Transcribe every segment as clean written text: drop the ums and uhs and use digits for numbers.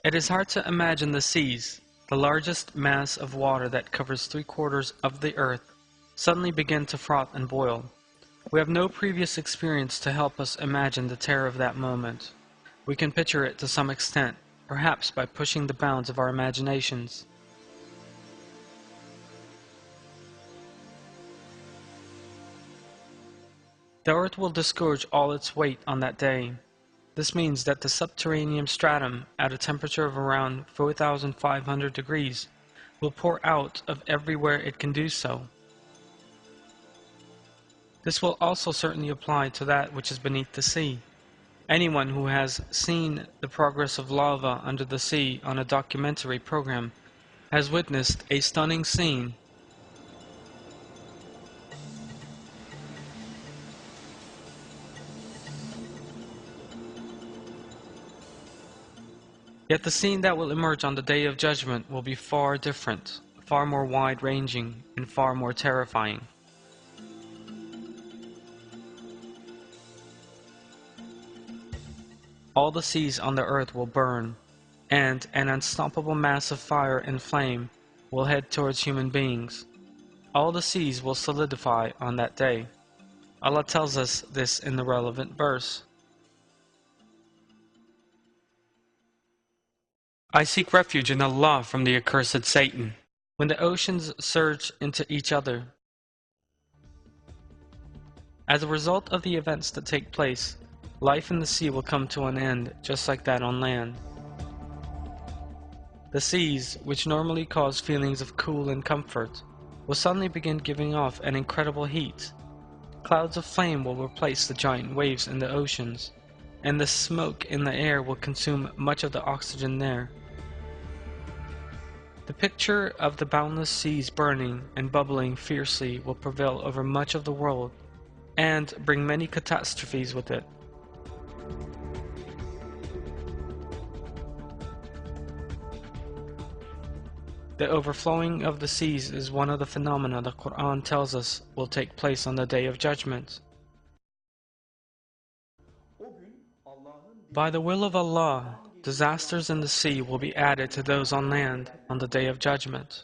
It is hard to imagine the seas, the largest mass of water that covers 3/4 of the earth, suddenly begin to froth and boil. We have no previous experience to help us imagine the terror of that moment. We can picture it to some extent, perhaps by pushing the bounds of our imaginations. The earth will disgorge all its weight on that day. This means that the subterranean stratum, at a temperature of around 4,500 degrees, will pour out of everywhere it can do so. This will also certainly apply to that which is beneath the sea. Anyone who has seen the progress of lava under the sea on a documentary program has witnessed a stunning scene. Yet the scene that will emerge on the Day of Judgment will be far different, far more wide-ranging, and far more terrifying. All the seas on the earth will burn, and an unstoppable mass of fire and flame will head towards human beings. All the seas will solidify on that day. Allah tells us this in the relevant verse. I seek refuge in Allah from the accursed Satan. When the oceans surge into each other. As a result of the events that take place, life in the sea will come to an end, just like that on land. The seas, which normally cause feelings of cool and comfort, will suddenly begin giving off an incredible heat. Clouds of flame will replace the giant waves in the oceans, and the smoke in the air will consume much of the oxygen there. The picture of the boundless seas burning and bubbling fiercely will prevail over much of the world, and bring many catastrophes with it. The overflowing of the seas is one of the phenomena the Quran tells us will take place on the Day of Judgment. By the will of Allah, disasters in the sea will be added to those on land on the Day of Judgment.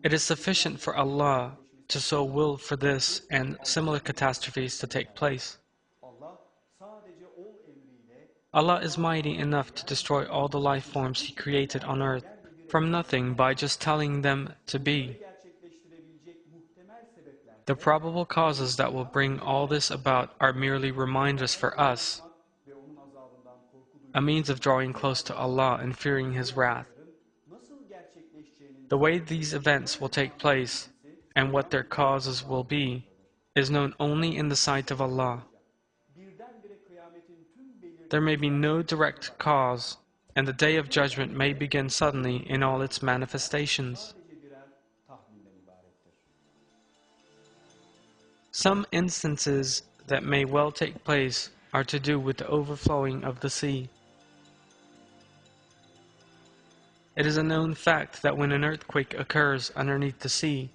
It is sufficient for Allah to so will for this and similar catastrophes to take place. Allah is mighty enough to destroy all the life forms He created on earth from nothing by just telling them to be. The probable causes that will bring all this about are merely reminders for us, a means of drawing close to Allah and fearing His wrath. The way these events will take place and what their causes will be is known only in the sight of Allah. There may be no direct cause, and the Day of Judgment may begin suddenly in all its manifestations. Some instances that may well take place are to do with the overflowing of the sea. It is a known fact that when an earthquake occurs underneath the sea,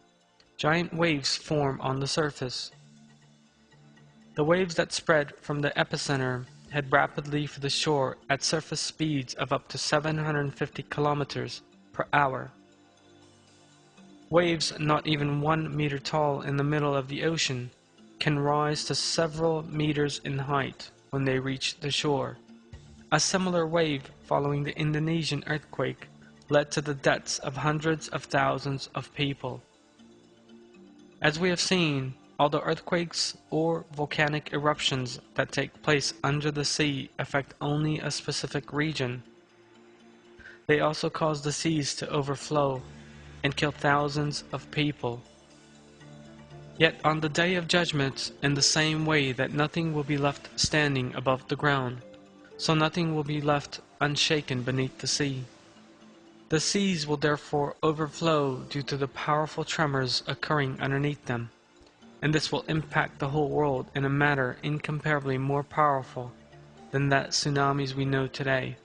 giant waves form on the surface. The waves that spread from the epicenter head rapidly for the shore at surface speeds of up to 750 kilometers per hour. Waves not even 1 meter tall in the middle of the ocean can rise to several meters in height when they reach the shore. A similar wave following the Indonesian earthquake led to the deaths of hundreds of thousands of people. As we have seen, although earthquakes or volcanic eruptions that take place under the sea affect only a specific region, they also cause the seas to overflow and kill thousands of people. Yet on the Day of Judgment, in the same way that nothing will be left standing above the ground, so nothing will be left unshaken beneath the sea. The seas will therefore overflow due to the powerful tremors occurring underneath them, and this will impact the whole world in a manner incomparably more powerful than that tsunamis we know today.